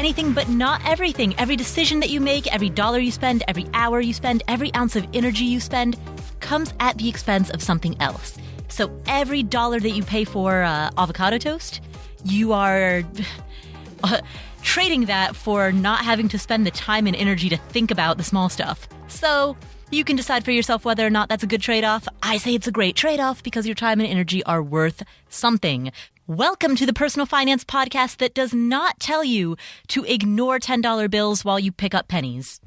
anything but not everything. Every decision that you make, every dollar you spend, every hour you spend, every ounce of energy you spend comes at the expense of something else. So every dollar that you pay for avocado toast, you are trading that for not having to spend the time and energy to think about the small stuff. So you can decide for yourself whether or not that's a good trade-off. I say it's a great trade-off because your time and energy are worth something. Welcome to the Personal Finance Podcast that does not tell you to ignore $10 bills while you pick up pennies.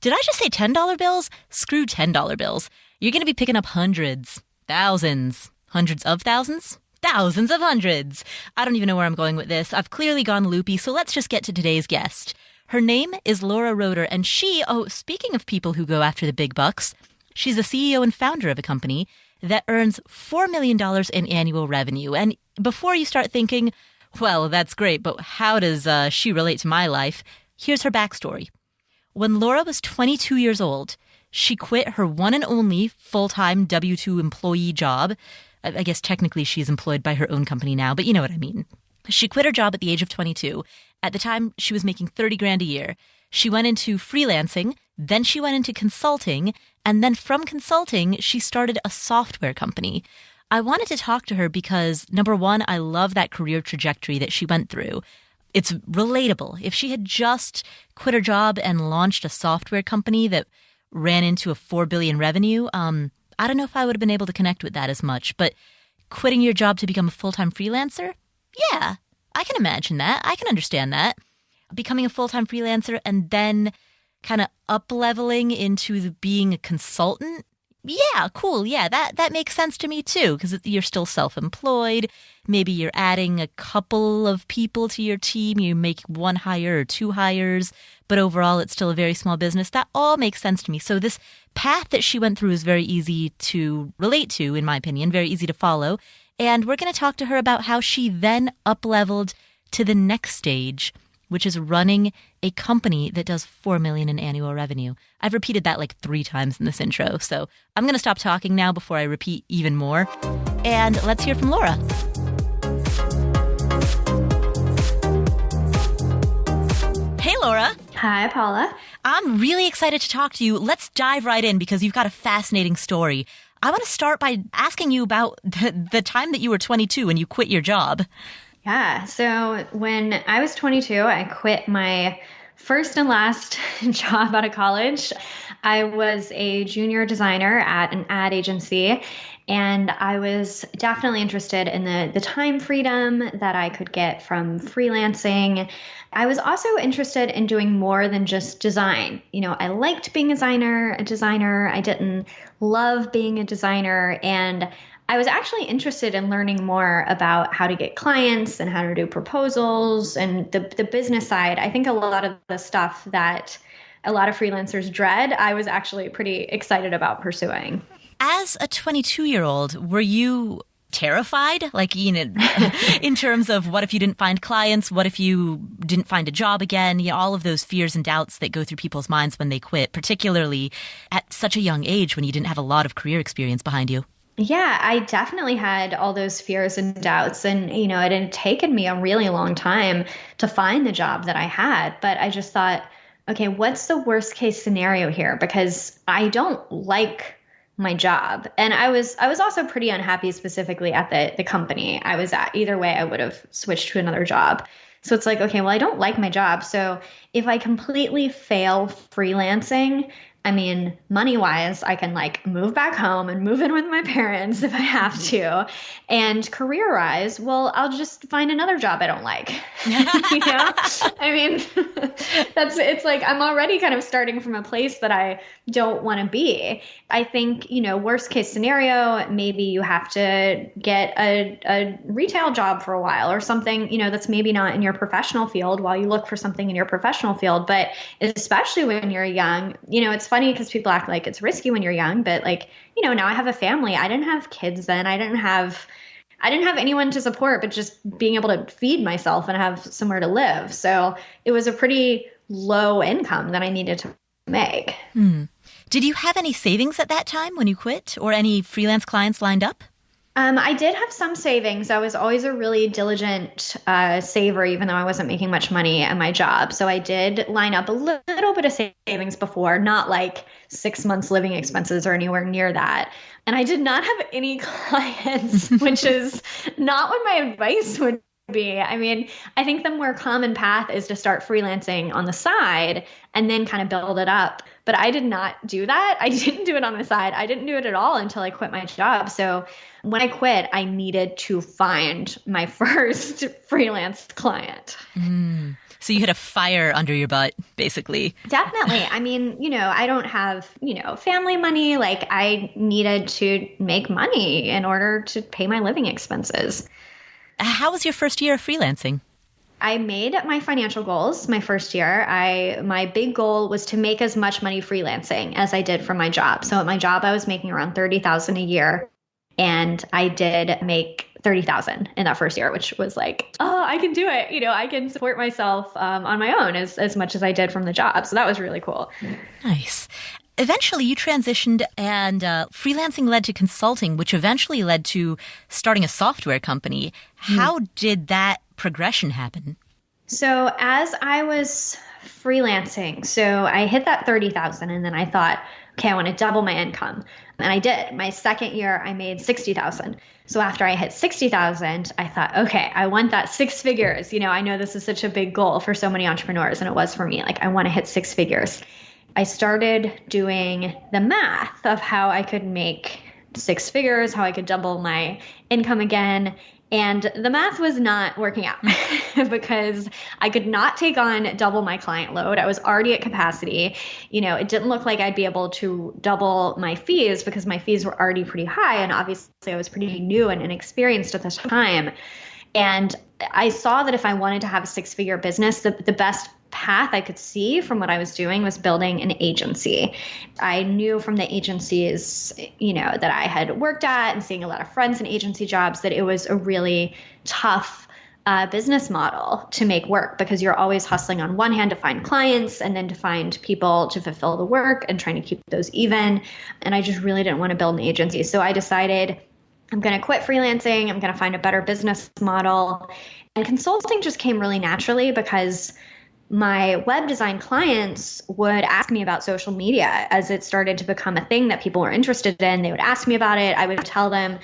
Did I just say $10 bills? Screw $10 bills. You're going to be picking up hundreds, thousands, hundreds of thousands, thousands of hundreds. I don't even know where I'm going with this. I've clearly gone loopy, so let's just get to today's guest. Her name is Laura Roeder, and speaking of people who go after the big bucks, she's the CEO and founder of a company that earns $4 million in annual revenue. And before you start thinking, well, that's great, but how does she relate to my life? Here's her backstory. When Laura was 22 years old, she quit her one and only full-time W-2 employee job. I guess technically she's employed by her own company now, but you know what I mean. She quit her job at the age of 22. At the time, she was making $30,000 a year. She went into freelancing, then she went into consulting, and then from consulting, she started a software company. I wanted to talk to her because, number one, I love that career trajectory that she went through. It's relatable. If she had just quit her job and launched a software company that ran into a $4 billion revenue, I don't know if I would have been able to connect with that as much. But quitting your job to become a full-time freelancer? Yeah, I can imagine that. I can understand that. Becoming a full-time freelancer and then kind of up-leveling into being a consultant? Yeah, cool. Yeah, that makes sense to me too, because you're still self-employed. Maybe you're adding a couple of people to your team. You make one hire or two hires, but overall it's still a very small business. That all makes sense to me. So this path that she went through is very easy to relate to, in my opinion, very easy to follow. And we're going to talk to her about how she then up-leveled to the next stage, which is running a company that does $4 million in annual revenue. I've repeated that like 3 times in this intro, so I'm going to stop talking now before I repeat even more. And let's hear from Laura. Hey, Laura. Hi, Paula. I'm really excited to talk to you. Let's dive right in because you've got a fascinating story. I want to start by asking you about the time that you were 22 and you quit your job. Yeah. So when I was 22, I quit my first and last job out of college. I was a junior designer at an ad agency, and I was definitely interested in the time freedom that I could get from freelancing. I was also interested in doing more than just design. You know, I liked being a designer. I didn't love being a designer. And I was actually interested in learning more about how to get clients and how to do proposals and the business side. I think a lot of the stuff that a lot of freelancers dread, I was actually pretty excited about pursuing. As a 22-year-old, were you terrified? Like, you know, in terms of what if you didn't find clients? What if you didn't find a job again? You know, all of those fears and doubts that go through people's minds when they quit, particularly at such a young age when you didn't have a lot of career experience behind you. Yeah, I definitely had all those fears and doubts. And, you know, it had taken me a really long time to find the job that I had. But I just thought, okay, what's the worst case scenario here? Because I don't like my job. And I was also pretty unhappy specifically at the company I was at. Either way, I would have switched to another job. So it's like, okay, well, I don't like my job. So if I completely fail freelancing, I mean, money-wise, I can like move back home and move in with my parents if I have to. And career-wise, well, I'll just find another job I don't like. You know? I mean, it's like I'm already kind of starting from a place that I don't want to be. I think, you know, worst case scenario, maybe you have to get a retail job for a while or something, you know, that's maybe not in your professional field while you look for something in your professional field. But especially when you're young, you know, it's funny because people act like it's risky when you're young, but like, you know, now I have a family. I didn't have kids then. I didn't have anyone to support, but just being able to feed myself and have somewhere to live. So it was a pretty low income that I needed to make. Did you have any savings at that time when you quit or any freelance clients lined up? I did have some savings. I was always a really diligent saver, even though I wasn't making much money at my job. So I did line up a little bit of savings before, not like 6 months living expenses or anywhere near that. And I did not have any clients, which is not what my advice would be. I mean, I think the more common path is to start freelancing on the side and then kind of build it up. But I did not do that. I didn't do it on the side. I didn't do it at all until I quit my job. So when I quit, I needed to find my first freelance client. So you had a fire under your butt, basically. Definitely. I mean, I don't have, family money. Like I needed to make money in order to pay my living expenses. How was your first year of freelancing? I made my financial goals my first year. My big goal was to make as much money freelancing as I did from my job. So at my job, I was making around $30,000 a year, and I did make $30,000 in that first year, which was like, oh, I can do it. I can support myself on my own as much as I did from the job. So that was really cool. Nice. Eventually, you transitioned and freelancing led to consulting, which eventually led to starting a software company. How did that progression happen? So as I was freelancing, so I hit that 30,000 and then I thought, okay, I want to double my income. And I did. My second year, I made 60,000. So after I hit 60,000, I thought, okay, I want that 6 figures. I know this is such a big goal for so many entrepreneurs, and it was for me. Like, I want to hit 6 figures. I started doing the math of how I could make 6 figures, how I could double my income again. And the math was not working out because I could not take on double my client load. I was already at capacity. It didn't look like I'd be able to double my fees because my fees were already pretty high. And obviously I was pretty new and inexperienced at the time. And I saw that if I wanted to have a 6-figure business, the best path I could see from what I was doing was building an agency. I knew from the agencies, that I had worked at and seeing a lot of friends in agency jobs that it was a really tough business model to make work because you're always hustling on one hand to find clients and then to find people to fulfill the work and trying to keep those even. And I just really didn't want to build an agency. So I decided I'm going to quit freelancing. I'm going to find a better business model. And consulting just came really naturally because my web design clients would ask me about social media as it started to become a thing that people were interested in. They would ask me about it. I would tell them,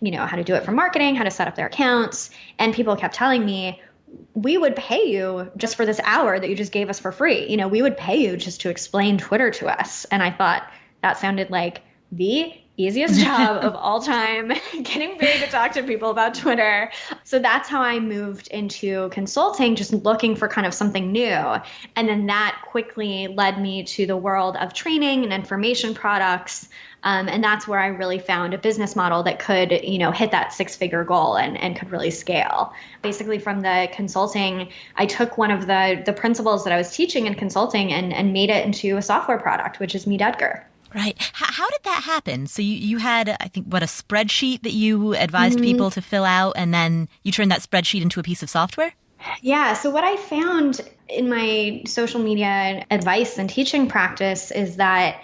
how to do it for marketing, how to set up their accounts. And people kept telling me, we would pay you just for this hour that you just gave us for free. We would pay you just to explain Twitter to us. And I thought that sounded like the easiest job of all time, getting paid to talk to people about Twitter. So that's how I moved into consulting, just looking for kind of something new. And then that quickly led me to the world of training and information products. And that's where I really found a business model that could, hit that 6-figure goal and could really scale. Basically from the consulting, I took one of the principles that I was teaching in consulting and made it into a software product, which is Meet Edgar. Right. How did that happen? So you had, I think, a spreadsheet that you advised people to fill out, and then you turned that spreadsheet into a piece of software? Yeah. So what I found in my social media advice and teaching practice is that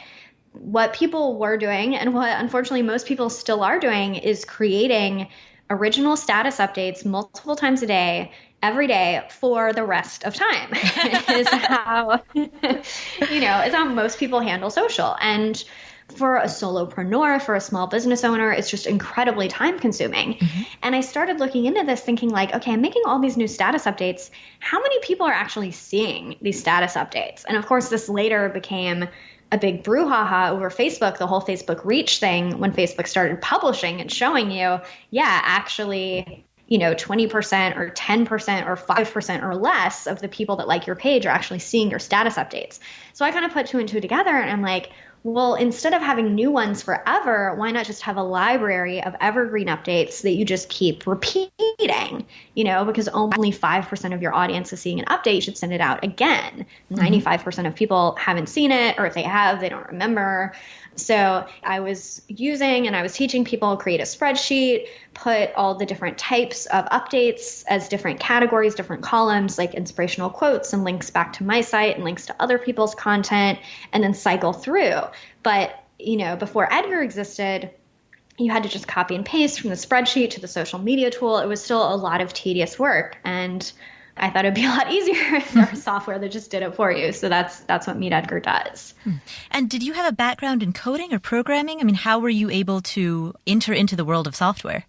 what people were doing, and what unfortunately most people still are doing, is creating original status updates multiple times a day, every day for the rest of time is how, is how most people handle social. And for a solopreneur, for a small business owner, it's just incredibly time consuming. Mm-hmm. And I started looking into this thinking like, okay, I'm making all these new status updates. How many people are actually seeing these status updates? And of course, this later became a big brouhaha over Facebook, the whole Facebook reach thing, when Facebook started publishing and showing you, actually, 20% or 10% or 5% or less of the people that like your page are actually seeing your status updates. So I kind of put 2 and 2 together, and I'm like, well, instead of having new ones forever, why not just have a library of evergreen updates that you just keep repeating, because only 5% of your audience is seeing an update. You should send it out again. 95% of people haven't seen it, or if they have, they don't remember. So I was using and I was teaching people create a spreadsheet, put all the different types of updates as different categories, different columns, like inspirational quotes and links back to my site and links to other people's content, and then cycle through. But, before Edgar existed, you had to just copy and paste from the spreadsheet to the social media tool. It was still a lot of tedious work. And I thought it'd be a lot easier if there was software that just did it for you. So that's what Meet Edgar does. And did you have a background in coding or programming? I mean, how were you able to enter into the world of software?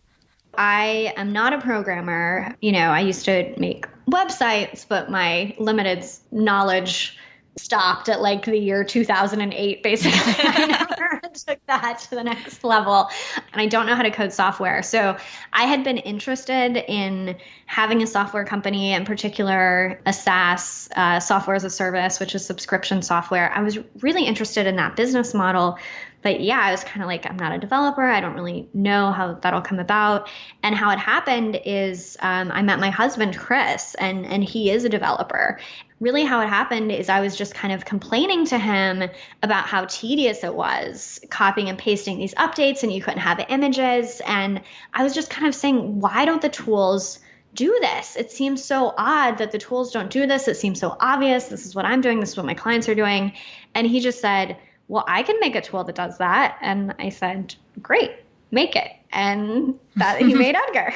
I am not a programmer. I used to make websites, but my limited knowledge stopped at like the year 2008, basically. I never took that to the next level. And I don't know how to code software. So I had been interested in having a software company, in particular a SaaS, software as a service, which is subscription software. I was really interested in that business model. But yeah, I was kind of like, I'm not a developer. I don't really know how that'll come about. And how it happened is I met my husband, Chris, and he is a developer. Really how it happened is I was just kind of complaining to him about how tedious it was copying and pasting these updates, and you couldn't have images. And I was just kind of saying, why don't the tools do this? It seems so odd that the tools don't do this. It seems so obvious. This is what I'm doing. This is what my clients are doing. And he just said, well, I can make a tool that does that. And I said, great, make it. And that he made Edgar.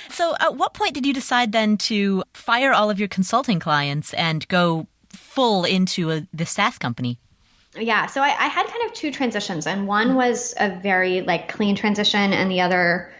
So at what point did you decide then to fire all of your consulting clients and go full into the SaaS company? Yeah, so I had kind of two transitions, and one was a very clean transition and the other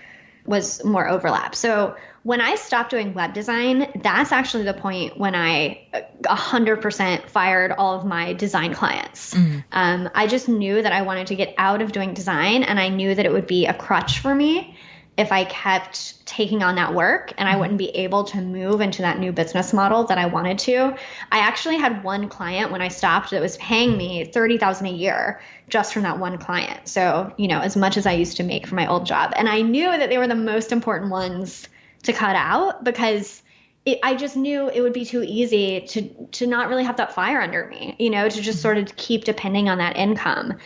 was more overlap. So when I stopped doing web design, that's actually the point when I 100% fired all of my design clients. I just knew that I wanted to get out of doing design, and I knew that it would be a crutch for me if I kept taking on that work, and I wouldn't be able to move into that new business model that I wanted to. I actually had one client when I stopped that was paying me $30,000 a year just from that one client. So, as much as I used to make for my old job. And I knew that they were the most important ones to cut out because I just knew it would be too easy to not really have that fire under me, to just sort of keep depending on that income.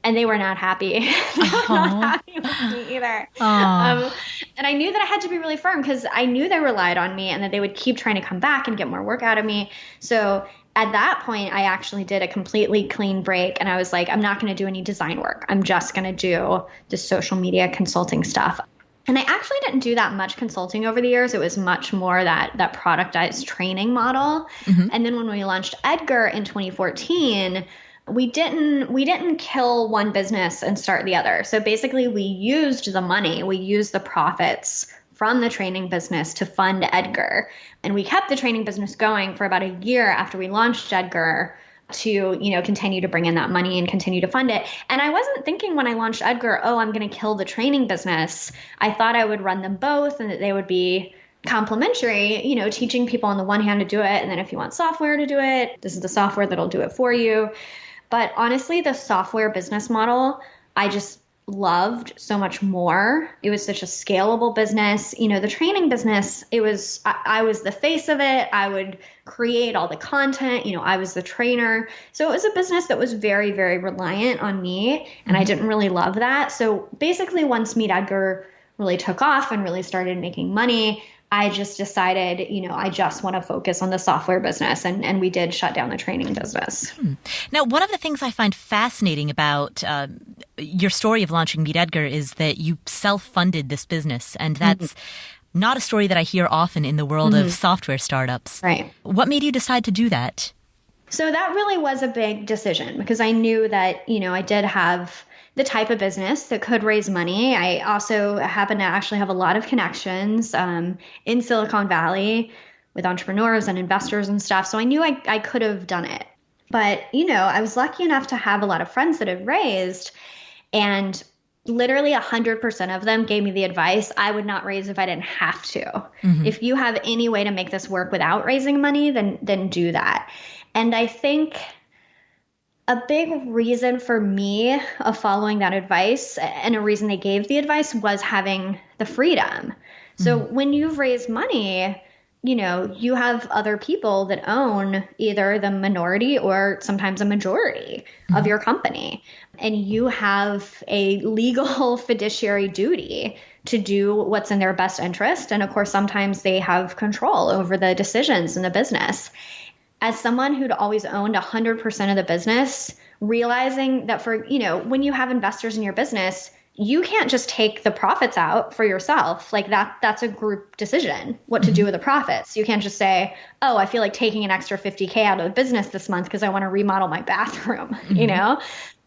And they were not happy. They were not happy with me either. And I knew that I had to be really firm because I knew they relied on me and that they would keep trying to come back and get more work out of me. So at that point, I actually did a completely clean break. And I was like, I'm not going to do any design work. I'm just going to do the social media consulting stuff. And I actually didn't do that much consulting over the years. It was much more that productized training model. And then when we launched Edgar in 2014, we didn't kill one business and start the other. So basically we used the money, we used the profits from the training business to fund Edgar. And we kept the training business going for about a year after we launched Edgar to, continue to bring in that money and continue to fund it. And I wasn't thinking when I launched Edgar, I'm going to kill the training business. I thought I would run them both and that they would be complementary, teaching people on the one hand to do it. And then if you want software to do it, this is the software that'll do it for you. But honestly, the software business model, I just loved so much more. It was such a scalable business. The training business, I was the face of it. I would create all the content. I was the trainer. So it was a business that was very, very reliant on me. And I didn't really love that. So basically, once Meet Edgar really took off and really started making money, I just decided, I just want to focus on the software business. And we did shut down the training business. Now, one of the things I find fascinating about your story of launching Meet Edgar is that you self-funded this business. And that's not a story that I hear often in the world of software startups. Right. What made you decide to do that? So that really was a big decision because I knew that, I did have the type of business that could raise money. I also happen to actually have a lot of connections in Silicon Valley with entrepreneurs and investors and stuff. So I knew I could have done it. But, I was lucky enough to have a lot of friends that had raised, and literally 100% of them gave me the advice I would not raise if I didn't have to. If you have any way to make this work without raising money, then do that. And I think a big reason for me of following that advice, and a reason they gave the advice, was having the freedom. So when you've raised money, you have other people that own either the minority or sometimes a majority of your company. And you have a legal fiduciary duty to do what's in their best interest. And of course, sometimes they have control over the decisions in the business. As someone who'd always owned 100% of the business, realizing that for, when you have investors in your business, you can't just take the profits out for yourself. Like that's a group decision, what to do with the profits. You can't just say, oh, I feel like taking an extra $50K out of the business this month because I want to remodel my bathroom.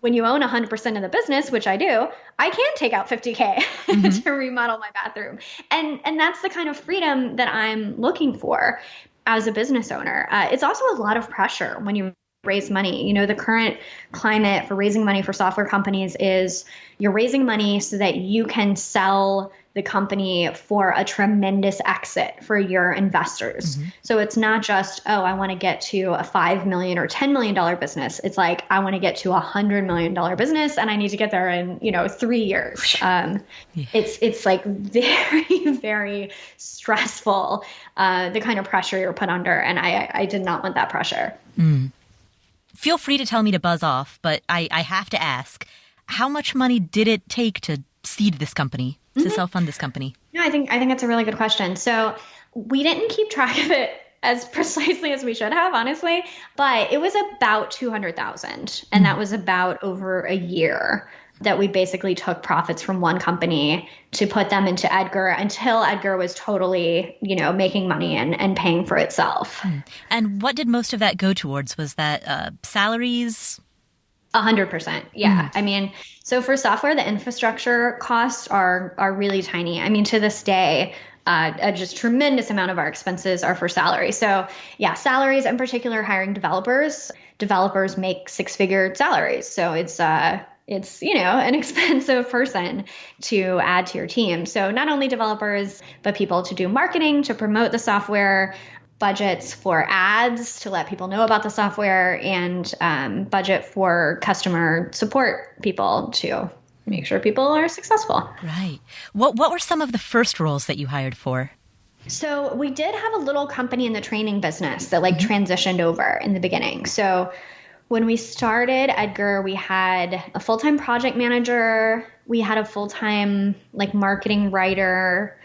When you own 100% of the business, which I do, I can take out $50K to remodel my bathroom. And that's the kind of freedom that I'm looking for as a business owner. It's also a lot of pressure when you raise money. The current climate for raising money for software companies is you're raising money so that you can sell the company for a tremendous exit for your investors. So it's not just, oh, I want to get to a $5 million or $10 million business. It's like, I want to get to a $100 million business and I need to get there in, 3 years. It's like very, very stressful, the kind of pressure you're put under. And I did not want that pressure. Feel free to tell me to buzz off, but I have to ask, how much money did it take to seed this company, to self-fund this company? No, I think that's a really good question. So we didn't keep track of it as precisely as we should have, honestly, but it was about 200,000, and that was about over a year that we basically took profits from one company to put them into Edgar until Edgar was totally, making money and paying for itself. And what did most of that go towards? Was that salaries? 100%. Yeah. I mean, so for software, the infrastructure costs are really tiny. I mean, to this day, a just tremendous amount of our expenses are for salaries. So yeah, salaries, in particular, hiring developers. Developers make 6-figure salaries. So it's an expensive person to add to your team. So not only developers, but people to do marketing, to promote the software, budgets for ads to let people know about the software, and budget for customer support people to make sure people are successful. Right. What were some of the first roles that you hired for? So we did have a little company in the training business that transitioned over in the beginning. So when we started Edgar, we had a full-time project manager, we had a full-time marketing writer,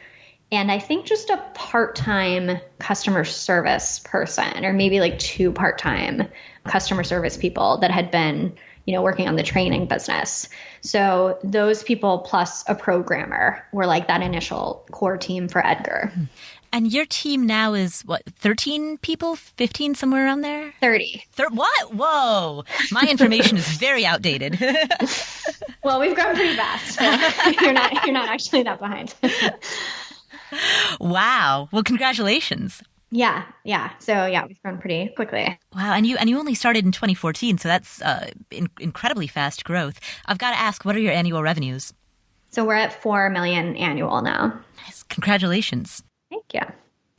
and I think just a part-time customer service person, or maybe 2 part-time customer service people that had been, working on the training business. So those people plus a programmer were that initial core team for Edgar. And your team now is what, 13 people, 15, somewhere around there? 30. What? Whoa. My information is very outdated. Well, we've grown pretty fast. So you're not actually that behind. Wow. Well, congratulations. Yeah. So yeah, we've grown pretty quickly. Wow. And you only started in 2014, so that's incredibly fast growth. I've got to ask, what are your annual revenues? So we're at 4 million annual now. Nice. Congratulations. Thank you.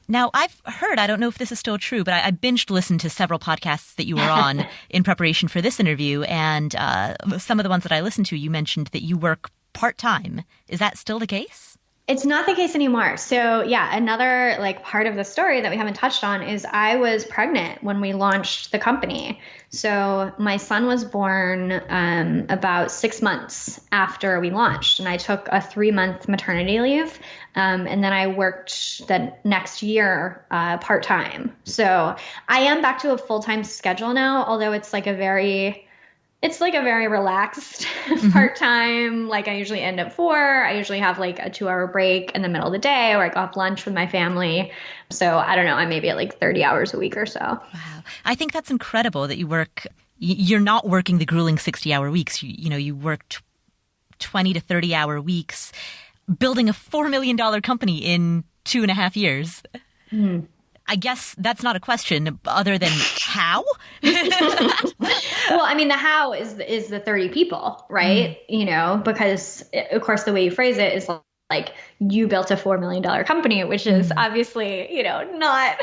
Now, I've heard, I don't know if this is still true, but I binged listened to several podcasts that you were on in preparation for this interview. And some of the ones that I listened to, you mentioned that you work part-time. Is that still the case? It's not the case anymore. So yeah, another part of the story that we haven't touched on is I was pregnant when we launched the company. So my son was born about 6 months after we launched, and I took a 3-month maternity leave. And then I worked the next year part-time. So I am back to a full-time schedule now, although it's a very relaxed part-time. I usually end at 4. I usually have a 2-hour break in the middle of the day, or I go have lunch with my family. So I don't know, I maybe at 30 hours a week or so. Wow. I think that's incredible that you're not working the grueling 60-hour weeks. You work 20 to 30-hour weeks building a $4 million company in 2.5 years. I guess that's not a question other than how? Well, I mean, the how is the 30 people, right? Because of course the way you phrase it is you built a $4 million company, which is obviously, not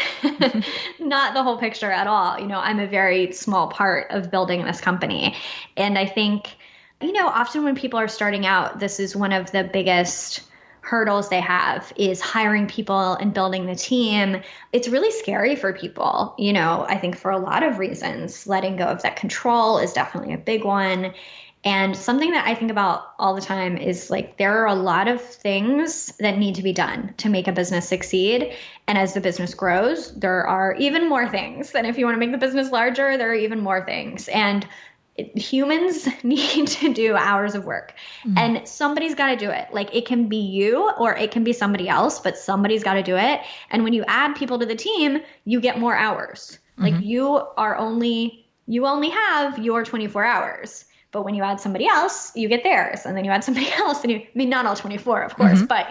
the whole picture at all. I'm a very small part of building this company. And I think, often when people are starting out, this is one of the biggest hurdles they have is hiring people and building the team. It's really scary for people, I think for a lot of reasons. Letting go of that control is definitely a big one. And something that I think about all the time is there are a lot of things that need to be done to make a business succeed. And as the business grows, there are even more things. And if you want to make the business larger, there are even more things. And humans need to do hours of work and somebody's got to do it. Like it can be you or it can be somebody else, but somebody's got to do it. And when you add people to the team, you get more hours. Like you only have your 24 hours. But when you add somebody else, you get theirs. And then you add somebody else. And not all 24, of course, but,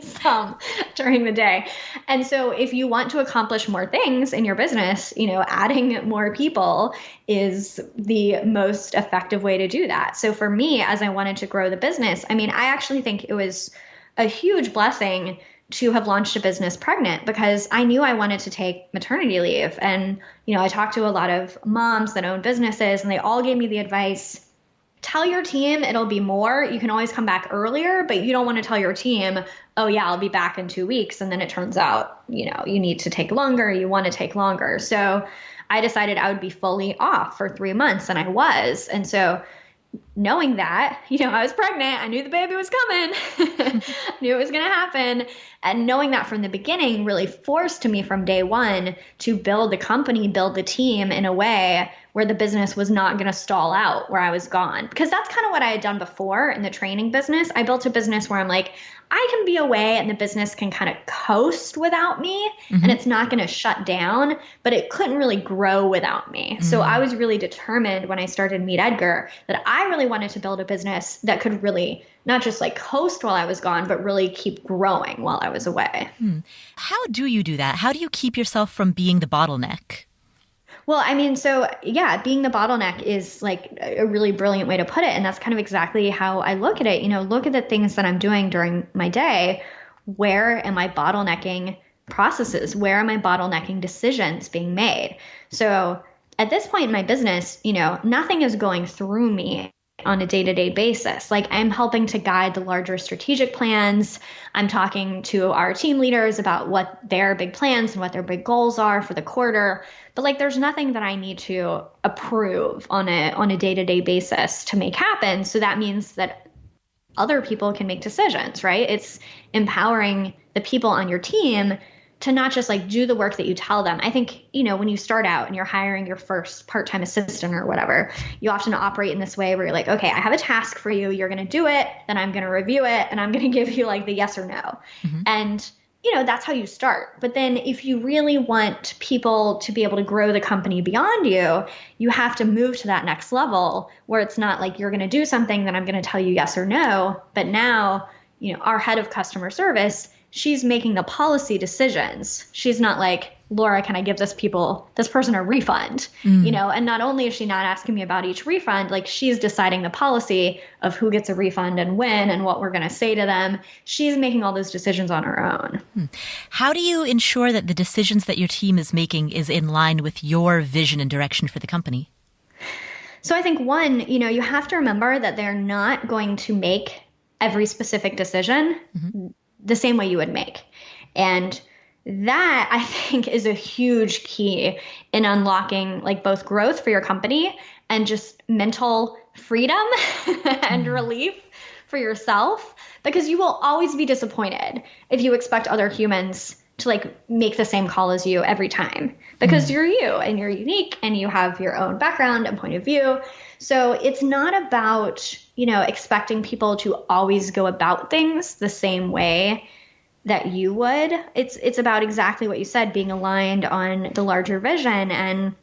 some during the day. And so if you want to accomplish more things in your business, adding more people is the most effective way to do that. So for me, as I wanted to grow the business, I actually think it was a huge blessing to have launched a business pregnant because I knew I wanted to take maternity leave. And, I talked to a lot of moms that own businesses and they all gave me the advice, tell your team it'll be more. You can always come back earlier, but you don't want to tell your team, oh yeah, I'll be back in 2 weeks. And then it turns out, you need to take longer. You want to take longer. So I decided I would be fully off for 3 months and I was. And so knowing that, I was pregnant, I knew the baby was coming, I knew it was going to happen. And knowing that from the beginning really forced me from day one to build the company, build the team in a way where the business was not going to stall out where I was gone. Because that's kind of what I had done before in the training business. I built a business where I'm like, I can be away and the business can kind of coast without me and it's not going to shut down, but it couldn't really grow without me. So I was really determined when I started Meet Edgar that I really wanted to build a business that could really not just like coast while I was gone, but really keep growing while I was away. How do you do that? How do you keep yourself from being the bottleneck? Well, so yeah, being the bottleneck is like a really brilliant way to put it. And that's kind of exactly how I look at it. Look at the things that I'm doing during my day. Where am I bottlenecking processes? Where am I bottlenecking decisions being made? So at this point in my business, nothing is going through me on a day-to-day basis. Like I'm helping to guide the larger strategic plans. I'm talking to our team leaders about what their big plans and what their big goals are for the quarter. But like there's nothing that I need to approve on a day-to-day basis to make happen. So that means that other people can make decisions, right? It's empowering the people on your team to not just like do the work that you tell them. I think, when you start out and you're hiring your first part-time assistant or whatever, you often operate in this way where you're like, okay, I have a task for you. You're going to do it. Then I'm going to review it. And I'm going to give you like the yes or no. And, that's how you start. But then if you really want people to be able to grow the company beyond you, you have to move to that next level where it's not like you're going to do something that I'm going to tell you yes or no. But now, our head of customer service, she's making the policy decisions. She's not like, Laura, can I give this person a refund? And not only is she not asking me about each refund, like she's deciding the policy of who gets a refund and when and what we're going to say to them. She's making all those decisions on her own. How do you ensure that the decisions that your team is making is in line with your vision and direction for the company? So I think one, you have to remember that they're not going to make every specific decision the same way you would make. And that I think is a huge key in unlocking like both growth for your company and just mental freedom and relief for yourself, because you will always be disappointed if you expect other humans to like make the same call as you every time, because you're you and you're unique and you have your own background and point of view. So it's not about, expecting people to always go about things the same way that you would. It's about exactly what you said, being aligned on the larger vision. And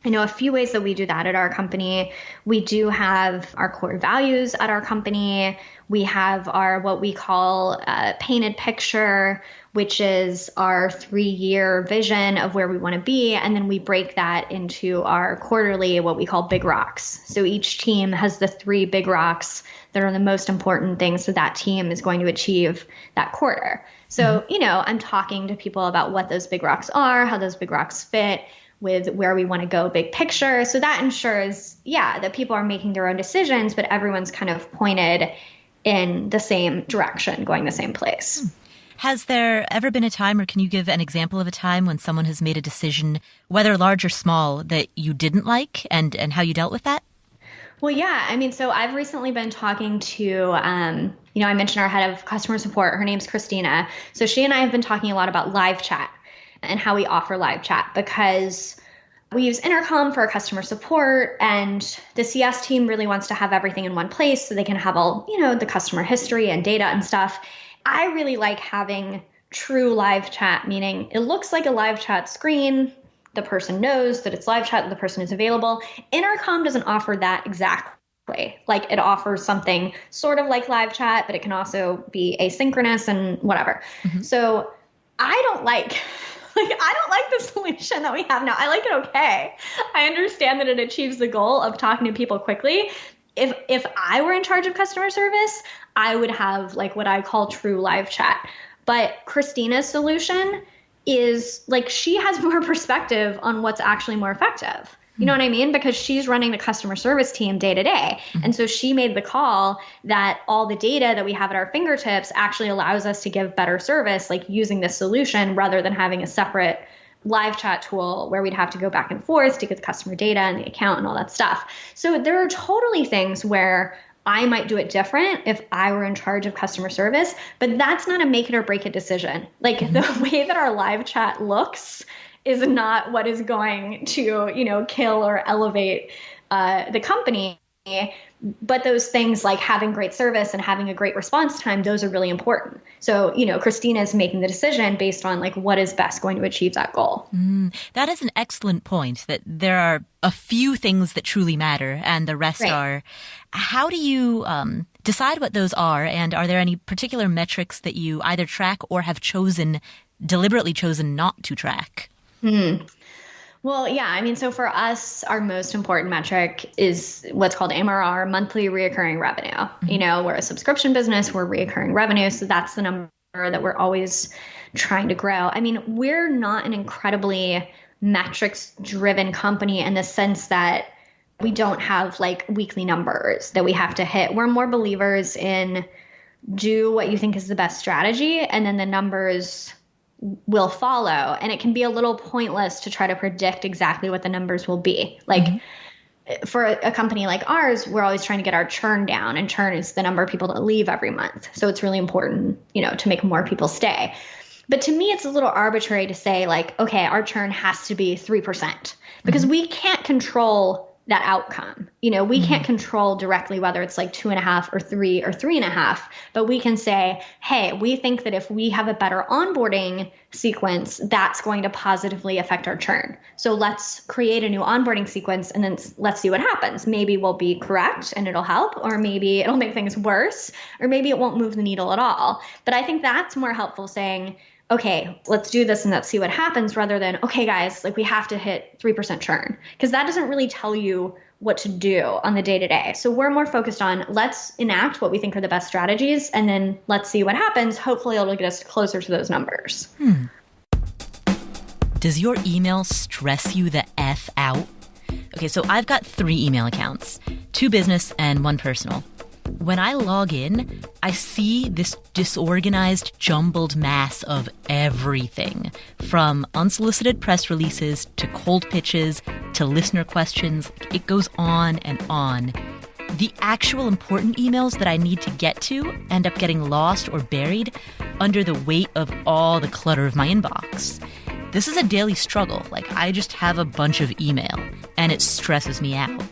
a few ways that we do that at our company. We do have our core values at our company. We have our what we call painted picture, which is our 3-year vision of where we want to be. And then we break that into our quarterly, what we call big rocks. So each team has the 3 big rocks that are the most important things that team is going to achieve that quarter. So, I'm talking to people about what those big rocks are, how those big rocks fit with where we want to go big picture. So that ensures, that people are making their own decisions, but everyone's kind of pointed in the same direction, going the same place. Has there ever been a time, or can you give an example of a time when someone has made a decision, whether large or small, that you didn't like and how you dealt with that? Well, yeah. So I've recently been talking to, I mentioned our head of customer support. Her name's Christina. So she and I have been talking a lot about live chat and how we offer live chat, because We use Intercom for our customer support, and the CS team really wants to have everything in one place so they can have all, the customer history and data and stuff. I really like having true live chat, meaning it looks like a live chat screen. The person knows that it's live chat and the person is available. Intercom doesn't offer that exactly. Like it offers something sort of like live chat, but it can also be asynchronous and whatever. Mm-hmm. So I don't like the solution that we have now. I like it okay. I understand that it achieves the goal of talking to people quickly. If I were in charge of customer service, I would have like what I call true live chat. But Christina's solution is like she has more perspective on what's actually more effective. You know what I mean? Because she's running the customer service team day to day. And so she made the call that all the data that we have at our fingertips actually allows us to give better service, like using this solution rather than having a separate live chat tool where we'd have to go back and forth to get the customer data and the account and all that stuff. So there are totally things where I might do it different if I were in charge of customer service, but that's not a make it or break it decision. Like the way that our live chat looks is not what is going to, kill or elevate the company. But those things like having great service and having a great response time, those are really important. So, Christina is making the decision based on like what is best going to achieve that goal. That is an excellent point, that there are a few things that truly matter and the rest are. How do you decide what those are? And are there any particular metrics that you either track or have deliberately chosen not to track? Well, yeah. So for us, our most important metric is what's called MRR, monthly reoccurring revenue. We're a subscription business, we're reoccurring revenue. So that's the number that we're always trying to grow. We're not an incredibly metrics driven company in the sense that we don't have like weekly numbers that we have to hit. We're more believers in do what you think is the best strategy, and then the numbers will follow. And it can be a little pointless to try to predict exactly what the numbers will be. Like for a company like ours, we're always trying to get our churn down, and churn is the number of people that leave every month. So it's really important, to make more people stay. But to me, it's a little arbitrary to say like, okay, our churn has to be 3% because we can't control that outcome. We can't control directly whether it's like 2.5 or 3 or 3.5, but we can say, hey, we think that if we have a better onboarding sequence, that's going to positively affect our churn. So let's create a new onboarding sequence and then let's see what happens. Maybe we'll be correct and it'll help, or maybe it'll make things worse, or maybe it won't move the needle at all. But I think that's more helpful, saying, okay, let's do this and let's see what happens, rather than, okay, guys, like we have to hit 3% churn, because that doesn't really tell you what to do on the day to day. So we're more focused on let's enact what we think are the best strategies, and then let's see what happens. Hopefully it'll get us closer to those numbers. Does your email stress you the F out? Okay, so I've got 3 email accounts, 2 business and 1 personal. When I log in, I see this disorganized, jumbled mass of everything, from unsolicited press releases to cold pitches to listener questions. It goes on and on. The actual important emails that I need to get to end up getting lost or buried under the weight of all the clutter of my inbox. This is a daily struggle. Like, I just have a bunch of email, and it stresses me out.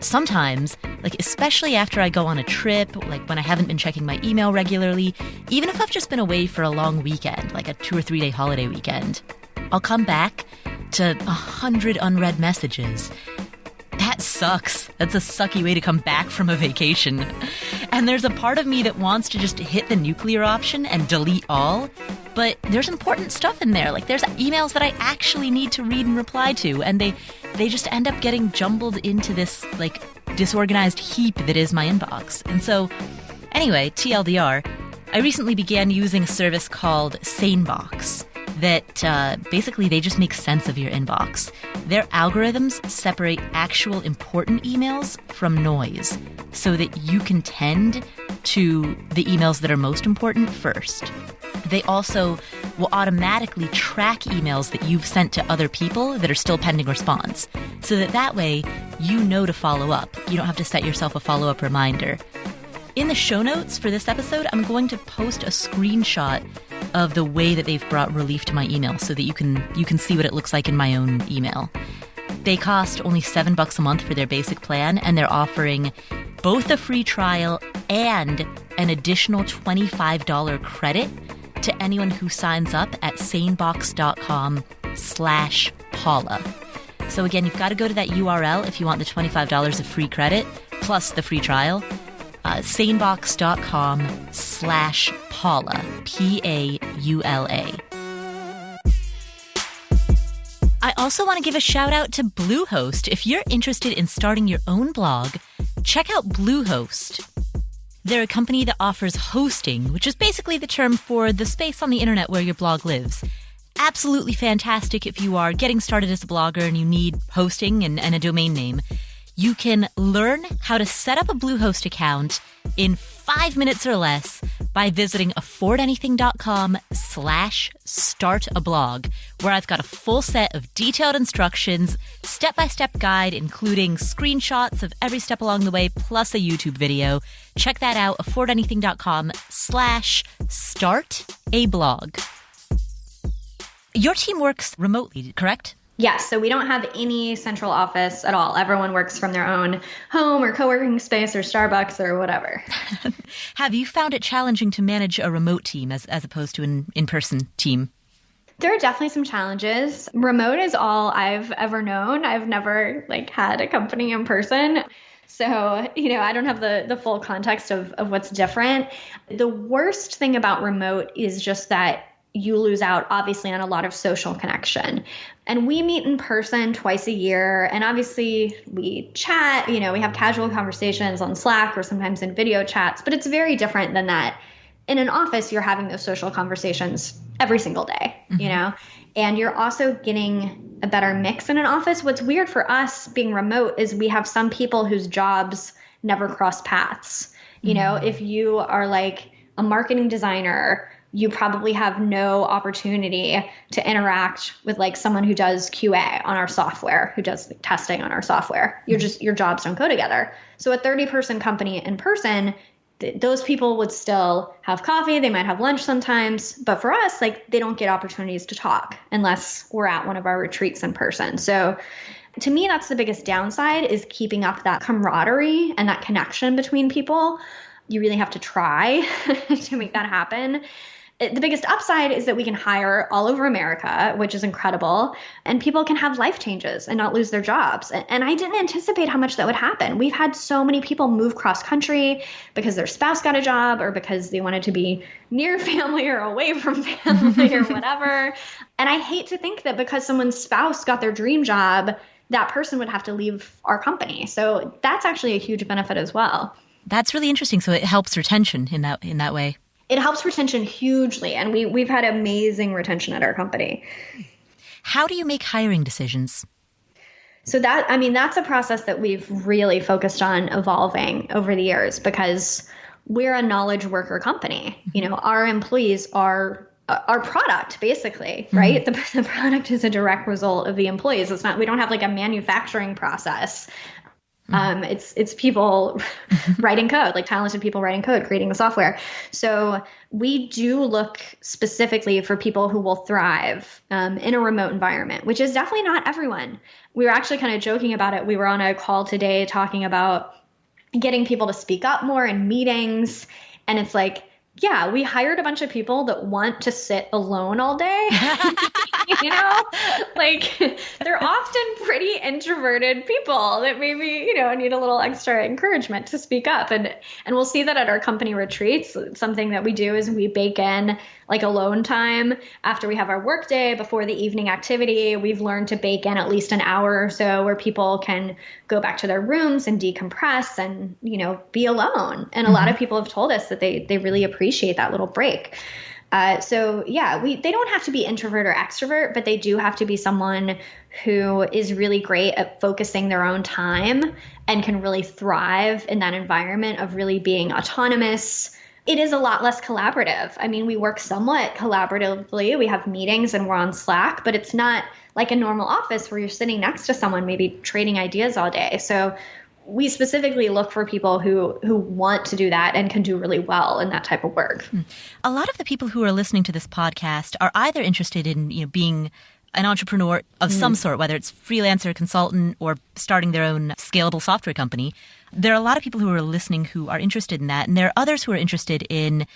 Sometimes, like especially after I go on a trip, like when I haven't been checking my email regularly, even if I've just been away for a long weekend, like a 2 or 3 day holiday weekend, I'll come back to 100 unread messages. That sucks. That's a sucky way to come back from a vacation. And there's a part of me that wants to just hit the nuclear option and delete all, but there's important stuff in there. Like there's emails that I actually need to read and reply to, and they just end up getting jumbled into this like disorganized heap that is my inbox. And so anyway, TLDR, I recently began using a service called SaneBox that basically they just make sense of your inbox. Their algorithms separate actual important emails from noise so that you can tend to the emails that are most important first. They also will automatically track emails that you've sent to other people that are still pending response, so that way you know to follow up. You don't have to set yourself a follow-up reminder. In the show notes for this episode, I'm going to post a screenshot of the way that they've brought relief to my email so that you can see what it looks like in my own email. They cost only $7 a month for their basic plan, and they're offering both a free trial and an additional $25 credit to anyone who signs up at sanebox.com/Paula. So again, you've got to go to that URL if you want the $25 of free credit plus the free trial. Sanebox.com/Paula, Paula. I also want to give a shout out to Bluehost. If you're interested in starting your own blog, check out Bluehost. They're a company that offers hosting, which is basically the term for the space on the internet where your blog lives. Absolutely fantastic if you are getting started as a blogger and you need hosting and a domain name. You can learn how to set up a Bluehost account in 5 minutes or less by visiting affordanything.com/startablog, where I've got a full set of detailed instructions, step-by-step guide, including screenshots of every step along the way, plus a YouTube video. Check that out, affordanything.com/startablog. Your team works remotely, correct? Yes, so we don't have any central office at all. Everyone works from their own home or co-working space or Starbucks or whatever. Have you found it challenging to manage a remote team as opposed to an in-person team? There are definitely some challenges. Remote is all I've ever known. I've never had a company in person. So, I don't have the full context of what's different. The worst thing about remote is just that you lose out, obviously, on a lot of social connection. And we meet in person twice a year. And obviously, we chat, we have casual conversations on Slack or sometimes in video chats. But it's very different than that. In an office, you're having those social conversations every single day, and you're also getting a better mix in an office. What's weird for us being remote is we have some people whose jobs never cross paths. If you are like a marketing designer, you probably have no opportunity to interact with someone who does QA on our software, who does testing on our software. Your jobs don't go together. So a 30-person company in person, those people would still have coffee. They might have lunch sometimes. But for us, they don't get opportunities to talk unless we're at one of our retreats in person. So to me, that's the biggest downside, is keeping up that camaraderie and that connection between people. You really have to try to make that happen. The biggest upside is that we can hire all over America, which is incredible, and people can have life changes and not lose their jobs. And I didn't anticipate how much that would happen. We've had so many people move cross country because their spouse got a job or because they wanted to be near family or away from family or whatever. And I hate to think that because someone's spouse got their dream job, that person would have to leave our company. So that's actually a huge benefit as well. That's really interesting. So it helps retention in that way. It helps retention hugely, and we've had amazing retention at our company. How do you make hiring decisions? So that's a process that we've really focused on evolving over the years, because we're a knowledge worker company. Our employees are our product, basically, right? Mm-hmm. The product is a direct result of the employees. We don't have a manufacturing process. It's people writing code, talented people writing code, creating the software. So we do look specifically for people who will thrive in a remote environment, which is definitely not everyone. We were actually kind of joking about it. We were on a call today talking about getting people to speak up more in meetings. And it's yeah, we hired a bunch of people that want to sit alone all day. They're often pretty introverted people that maybe, need a little extra encouragement to speak up. And we'll see that at our company retreats. Something that we do is we bake in alone time after we have our work day, before the evening activity. We've learned to bake in at least an hour or so where people can go back to their rooms and decompress and, be alone. And a lot of people have told us that they really appreciate that little break. They don't have to be introvert or extrovert, but they do have to be someone who is really great at focusing their own time and can really thrive in that environment of really being autonomous. It is a lot less collaborative. We work somewhat collaboratively. We have meetings and we're on Slack, but it's not like a normal office where you're sitting next to someone, maybe trading ideas all day. So we specifically look for people who want to do that and can do really well in that type of work. A lot of the people who are listening to this podcast are either interested in being an entrepreneur of some sort, whether it's freelancer, consultant, or starting their own scalable software company, there are a lot of people who are listening who are interested in that. And there are others who are interested in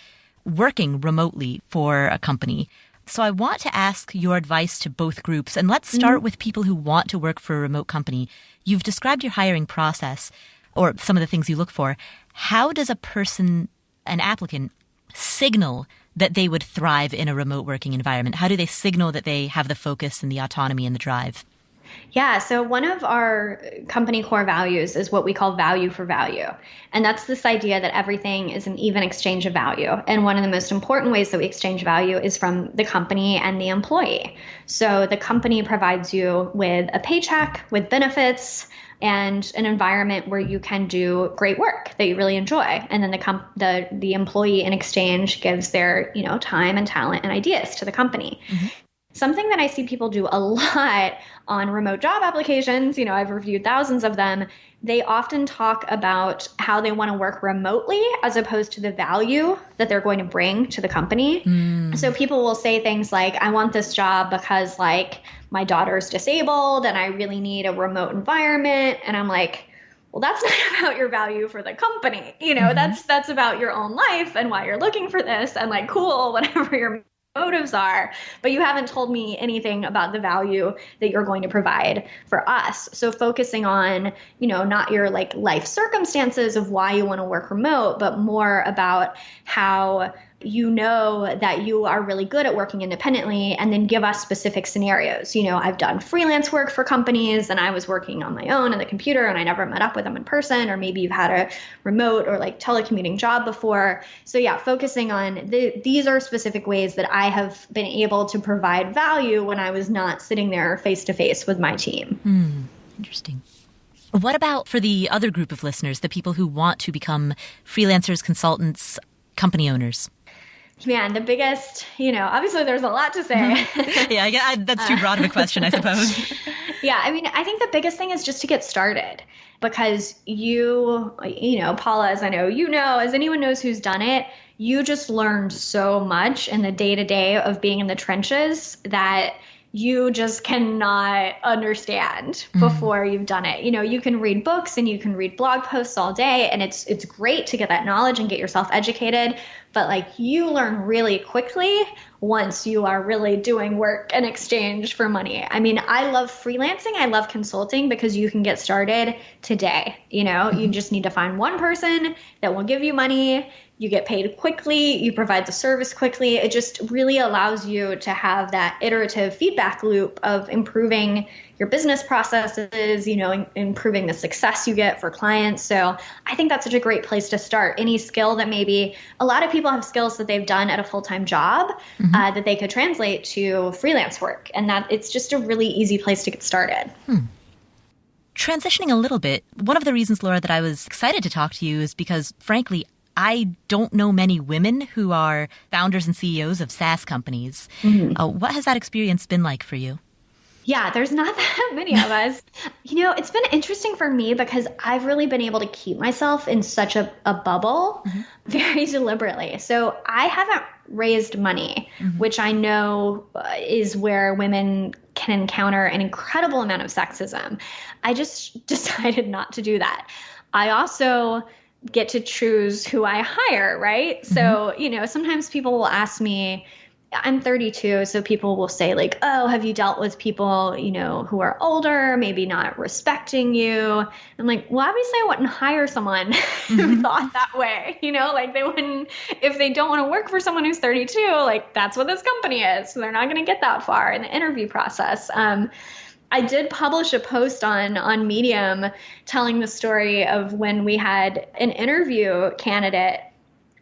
working remotely for a company. So I want to ask your advice to both groups. And let's start with people who want to work for a remote company. You've described your hiring process or some of the things you look for. How does a person, an applicant, signal that they would thrive in a remote working environment? How do they signal that they have the focus and the autonomy and the drive? Yeah, so one of our company core values is what we call value for value. And that's this idea that everything is an even exchange of value. And one of the most important ways that we exchange value is from the company and the employee. So the company provides you with a paycheck, with benefits, and an environment where you can do great work that you really enjoy. And then the employee in exchange gives their, time and talent and ideas to the company. Mm-hmm. Something that I see people do a lot on remote job applications, I've reviewed thousands of them. They often talk about how they want to work remotely as opposed to the value that they're going to bring to the company. So people will say things like, I want this job because my daughter's disabled and I really need a remote environment. And I'm like, well, that's not about your value for the company. That's about your own life and why you're looking for this and cool, whatever your motives are, but you haven't told me anything about the value that you're going to provide for us. So focusing on, not your life circumstances of why you want to work remote, but more about how that you are really good at working independently, and then give us specific scenarios. I've done freelance work for companies and I was working on my own on the computer and I never met up with them in person, or maybe you've had a remote or telecommuting job before. So yeah, focusing on these are specific ways that I have been able to provide value when I was not sitting there face to face with my team. Interesting. What about for the other group of listeners, the people who want to become freelancers, consultants, company owners? Man, the biggest, obviously there's a lot to say. Yeah, that's too broad of a question, I suppose. Yeah, I think the biggest thing is just to get started, because Paula, as I know, as anyone knows who's done it, you just learned so much in the day-to-day of being in the trenches that you just cannot understand before you've done it. You can read books and you can read blog posts all day, and it's great to get that knowledge and get yourself educated. But you learn really quickly once you are really doing work in exchange for money. I love freelancing. I love consulting because you can get started today. You just need to find one person that will give you money. You get paid quickly, you provide the service quickly. It just really allows you to have that iterative feedback loop of improving your business processes, improving the success you get for clients. So I think that's such a great place to start. Any skill that maybe a lot of people have skills that they've done at a full-time job that they could translate to freelance work. And that it's just a really easy place to get started. Transitioning a little bit, one of the reasons, Laura, that I was excited to talk to you is because, frankly, I don't know many women who are founders and CEOs of SaaS companies. What has that experience been like for you? Yeah, there's not that many of us. It's been interesting for me because I've really been able to keep myself in such a bubble very deliberately. So I haven't raised money, which I know is where women can encounter an incredible amount of sexism. I just decided not to do that. I also get to choose who I hire, right? So, sometimes people will ask me, I'm 32, so people will say oh, have you dealt with people, who are older, maybe not respecting you? I'm like, well, obviously I wouldn't hire someone who thought that way, they wouldn't, if they don't want to work for someone who's 32, that's what this company is. So they're not going to get that far in the interview process. I did publish a post on Medium telling the story of when we had an interview candidate.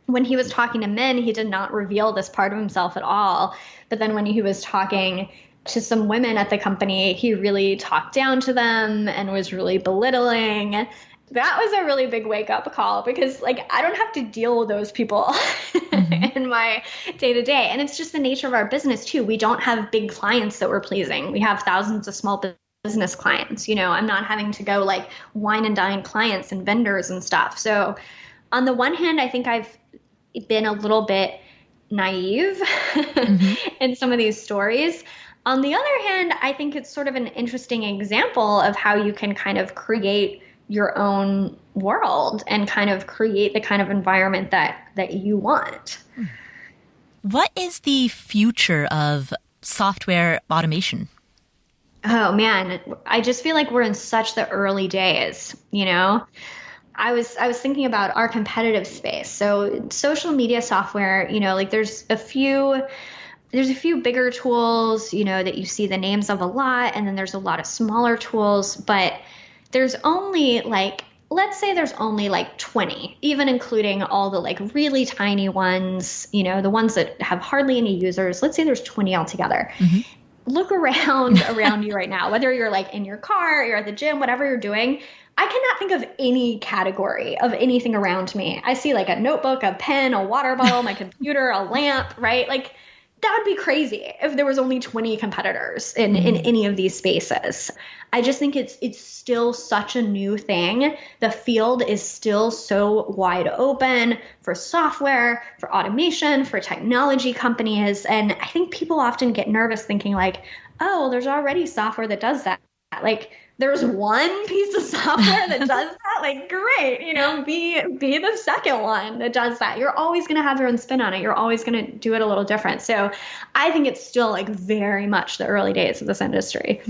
When he was talking to men, he did not reveal this part of himself at all. But then when he was talking to some women at the company, he really talked down to them and was really belittling. That was a really big wake-up call because, I don't have to deal with those people in my day-to-day. And it's just the nature of our business, too. We don't have big clients that we're pleasing. We have thousands of small business clients. I'm not having to go, wine and dine clients and vendors and stuff. So on the one hand, I think I've been a little bit naive in some of these stories. On the other hand, I think it's sort of an interesting example of how you can kind of create your own world and kind of create the kind of environment that you want. What is the future of software automation? Oh man, I just feel like we're in such the early days, you know? I was thinking about our competitive space. So social media software, you know, like there's a few bigger tools, you know, that you see the names of a lot, and then there's a lot of smaller tools, but there's only let's say there's only 20, even including all the really tiny ones, you know, the ones that have hardly any users. Let's say there's 20 altogether. Mm-hmm. Look around you right now, whether you're in your car, you're at the gym, whatever you're doing. I cannot think of any category of anything around me. I see a notebook, a pen, a water bottle, my computer, a lamp, right? That would be crazy if there was only 20 competitors in any of these spaces. I just think it's still such a new thing. The field is still so wide open for software, for automation, for technology companies. And I think people often get nervous thinking oh, well, there's already software that does that. There's one piece of software that does that, great, you know, be the second one that does that. You're always going to have your own spin on it. You're always going to do it a little different. So I think it's still very much the early days of this industry.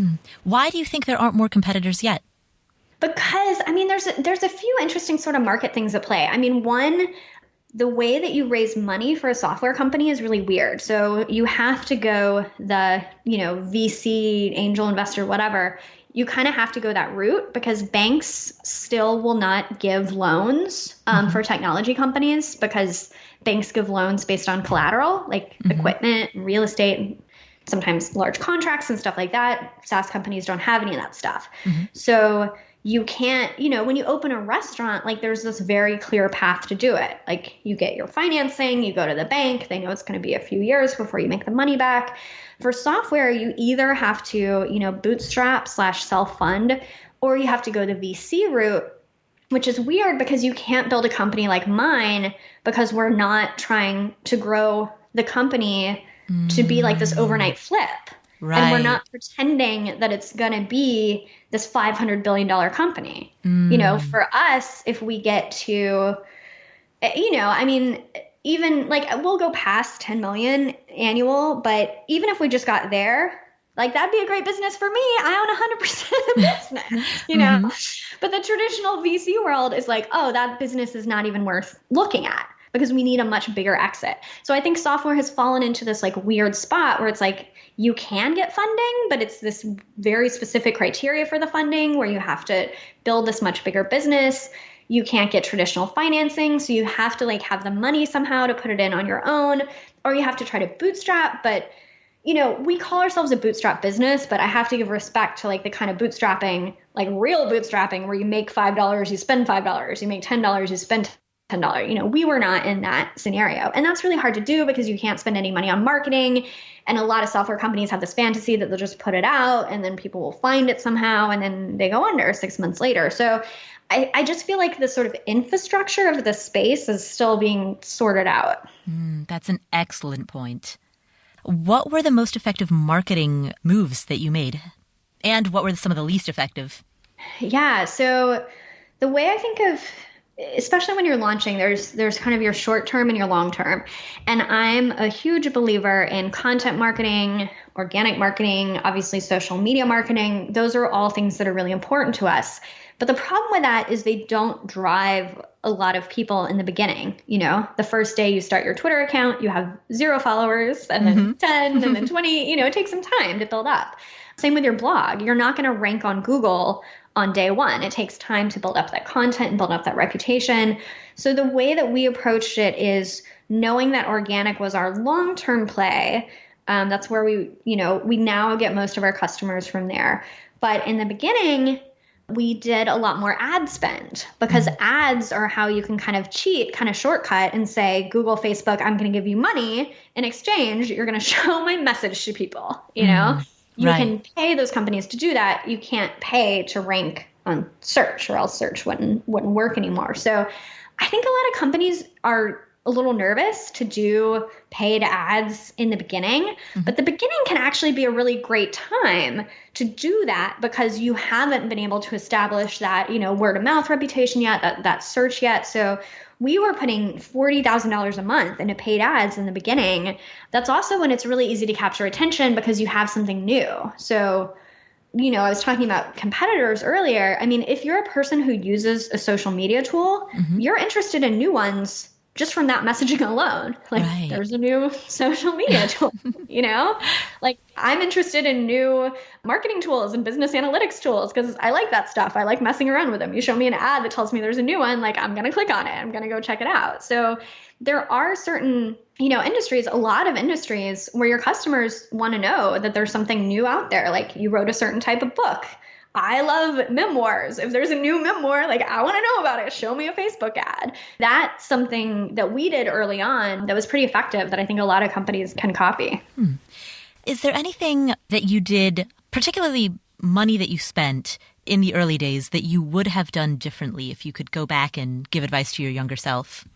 Why do you think there aren't more competitors yet? Because, I mean, there's a few interesting sort of market things at play. I mean, one, the way that you raise money for a software company is really weird. So you have to go the, you know, VC, angel investor, whatever. You kind of have to go that route because banks still will not give loans for technology companies because banks give loans based on collateral, equipment, real estate, sometimes large contracts and stuff like that. SaaS companies don't have any of that stuff. Mm-hmm. So you can't, you know, when you open a restaurant, there's this very clear path to do it. You get your financing, you go to the bank, they know it's going to be a few years before you make the money back. For software, you either have to, you know, bootstrap / self-fund, or you have to go the VC route, which is weird because you can't build a company like mine because we're not trying to grow the company to be this overnight flip. Right. And we're not pretending that it's going to be this $500 billion company. You know, for us, if we get to, you know, I mean, even we'll go past 10 million annual, but even if we just got there, that'd be a great business for me. I own 100% of the business, you know, mm-hmm. But the traditional VC world is oh, that business is not even worth looking at because we need a much bigger exit. So I think software has fallen into this weird spot where it's you can get funding, but it's this very specific criteria for the funding where you have to build this much bigger business. You can't get traditional financing, so you have to have the money somehow to put it in on your own, or you have to try to bootstrap. But, you know, we call ourselves a bootstrap business, but I have to give respect to the kind of bootstrapping, real bootstrapping, where you make $5, you spend $5, you make $10, you spend $10. You know, we were not in that scenario. And that's really hard to do because you can't spend any money on marketing. And a lot of software companies have this fantasy that they'll just put it out and then people will find it somehow and then they go under 6 months later. So I just feel the sort of infrastructure of the space is still being sorted out. That's an excellent point. What were the most effective marketing moves that you made? And what were some of the least effective? Yeah, so the way I think of, especially when you're launching, there's kind of your short term and your long term. And I'm a huge believer in content marketing, organic marketing, obviously social media marketing. Those are all things that are really important to us. But the problem with that is they don't drive a lot of people in the beginning. You know, the first day you start your Twitter account, you have 0 followers and then 10 and then 20, you know, it takes some time to build up. Same with your blog. You're not going to rank on Google on day one. It takes time to build up that content and build up that reputation. So the way that we approached it is knowing that organic was our long-term play. That's where we now get most of our customers from there. But in the beginning, we did a lot more ad spend because ads are how you can kind of cheat, kind of shortcut and say, Google, Facebook, I'm going to give you money. In exchange, you're going to show my message to people. You know, you can pay those companies to do that. You can't pay to rank on search or else search wouldn't work anymore. So I think a lot of companies are a little nervous to do paid ads in the beginning, but the beginning can actually be a really great time to do that because you haven't been able to establish that, word of mouth reputation yet, that search yet. So we were putting $40,000 a month into paid ads in the beginning. That's also when it's really easy to capture attention because you have something new. So, I was talking about competitors earlier. I mean, if you're a person who uses a social media tool, you're interested in new ones just from that messaging alone. Like, there's a new social media tool, Like, I'm interested in new marketing tools and business analytics tools because I like that stuff. I like messing around with them. You show me an ad that tells me there's a new one, like, I'm going to click on it. I'm going to go check it out. So there are certain, industries, a lot of industries where your customers want to know that there's something new out there. Like, you wrote a certain type of book. I love memoirs. If there's a new memoir, like, I want to know about it. Show me a Facebook ad. That's something that we did early on that was pretty effective that I think a lot of companies can copy. Is there anything that you did, particularly money that you spent in the early days, that you would have done differently if you could go back and give advice to your younger self?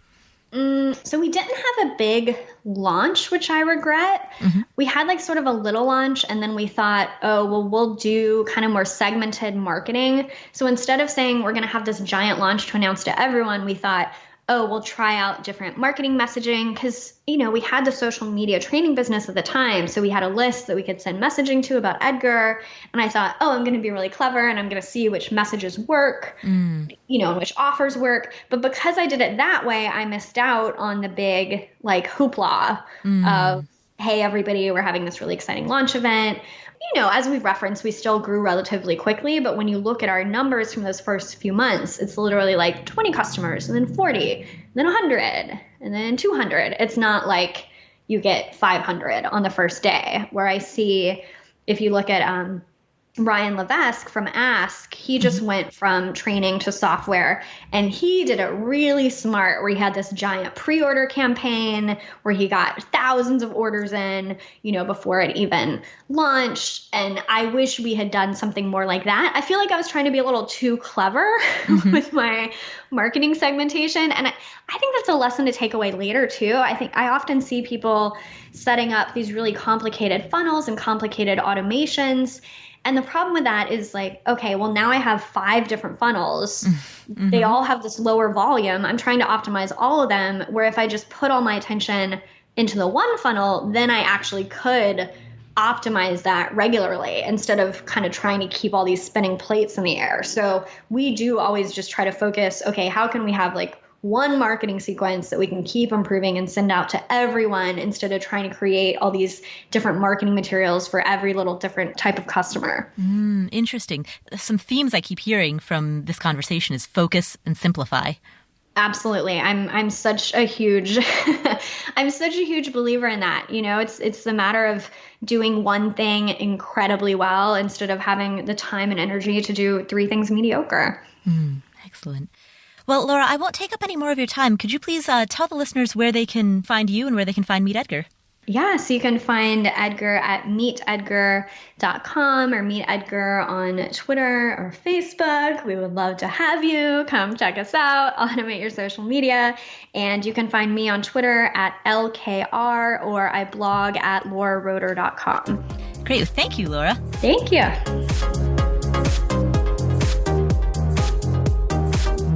So we didn't have a big launch, which I regret. We had like sort of a little launch, and then we thought, oh, well, we'll do kind of more segmented marketing. So instead of saying we're going to have this giant launch to announce to everyone, we thought, oh, we'll try out different marketing messaging because, we had the social media training business at the time. So we had a list that we could send messaging to about Edgar. And I thought, oh, I'm going to be really clever and I'm going to see which messages work, and which offers work. But because I did it that way, I missed out on the big like hoopla of, hey, everybody, we're having this really exciting launch event. As we've referenced, we still grew relatively quickly. But when you look at our numbers from those first few months, it's literally like 20 customers and then 40, and then 100, and then 200. It's not like you get 500 on the first day, where I see if you look at Ryan Levesque from Ask, he just went from training to software, and he did it really smart where he had this giant pre-order campaign where he got thousands of orders in, before it even launched. And I wish we had done something more like that. I feel like I was trying to be a little too clever with my marketing segmentation. And I think that's a lesson to take away later too. I think I often see people setting up these really complicated funnels and complicated automations. And the problem with that is like, okay, well, now I have 5 different funnels. They all have this lower volume. I'm trying to optimize all of them, where if I just put all my attention into the one funnel, then I actually could optimize that regularly instead of kind of trying to keep all these spinning plates in the air. So we do always just try to focus, okay, how can we have like one marketing sequence that we can keep improving and send out to everyone instead of trying to create all these different marketing materials for every little different type of customer. Interesting. Some themes I keep hearing from this conversation is focus and simplify. Absolutely. I'm such a huge I'm such a huge believer in that. It's the matter of doing one thing incredibly well instead of having the time and energy to do 3 things mediocre. Excellent. Well, Laura, I won't take up any more of your time. Could you please tell the listeners where they can find you and where they can find Meet Edgar? Yeah, so you can find Edgar at meetedgar.com or Meet Edgar on Twitter or Facebook. We would love to have you. Come check us out, automate your social media. And you can find me on Twitter at LKR, or I blog at lauraroeder.com. Great. Thank you, Laura. Thank you.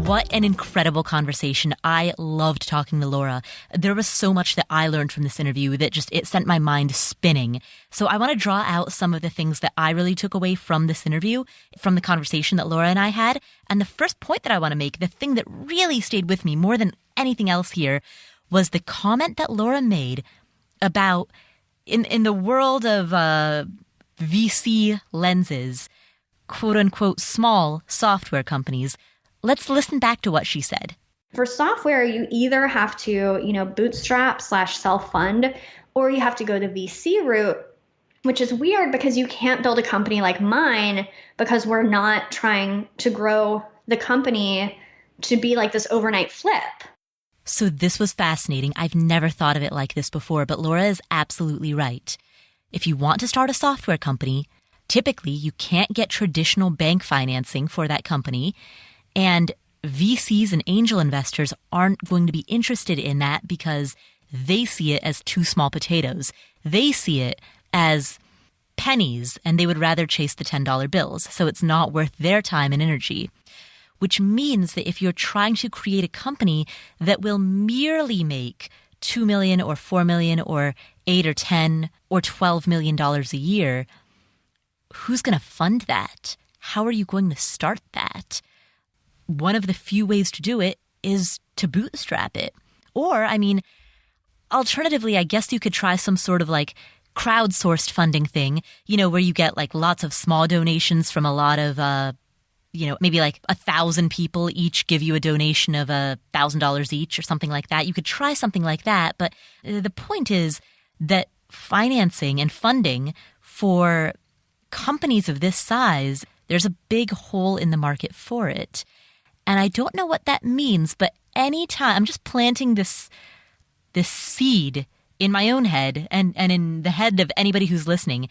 What an incredible conversation. I loved talking to Laura. There was so much that I learned from this interview that it sent my mind spinning. So I want to draw out some of the things that I really took away from this interview, from the conversation that Laura and I had. And the first point that I want to make, the thing that really stayed with me more than anything else here, was the comment that Laura made about in the world of VC lenses, quote unquote, small software companies. Let's listen back to what she said. For software, you either have to, bootstrap / self-fund, or you have to go the VC route, which is weird because you can't build a company like mine because we're not trying to grow the company to be like this overnight flip. So this was fascinating. I've never thought of it like this before, but Laura is absolutely right. If you want to start a software company, typically you can't get traditional bank financing for that company. And VCs and angel investors aren't going to be interested in that because they see it as too small potatoes. They see it as pennies, and they would rather chase the $10 bills. So it's not worth their time and energy. Which means that if you're trying to create a company that will merely make $2 million or $4 million or $8 or $10 or $12 million a year, who's going to fund that? How are you going to start that? One of the few ways to do it is to bootstrap it. Or, alternatively, I guess you could try some sort of like crowdsourced funding thing, where you get like lots of small donations from a lot of, maybe like 1,000 people each give you a donation of $1,000 each or something like that. You could try something like that. But the point is that financing and funding for companies of this size, there's a big hole in the market for it. And I don't know what that means, but anytime I'm just planting this seed in my own head and in the head of anybody who's listening,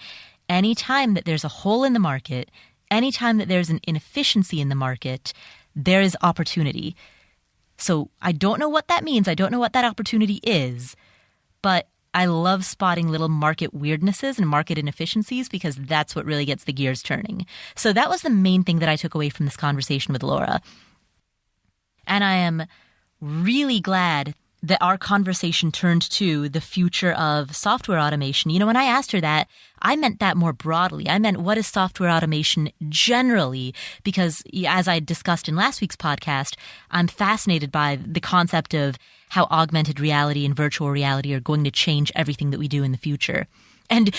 anytime that there's a hole in the market, anytime that there's an inefficiency in the market, there is opportunity. So I don't know what that means. I don't know what that opportunity is, but I love spotting little market weirdnesses and market inefficiencies because that's what really gets the gears turning. So that was the main thing that I took away from this conversation with Laura. And I am really glad that our conversation turned to the future of software automation. When I asked her that, I meant that more broadly. I meant, what is software automation generally? Because as I discussed in last week's podcast, I'm fascinated by the concept of how augmented reality and virtual reality are going to change everything that we do in the future. And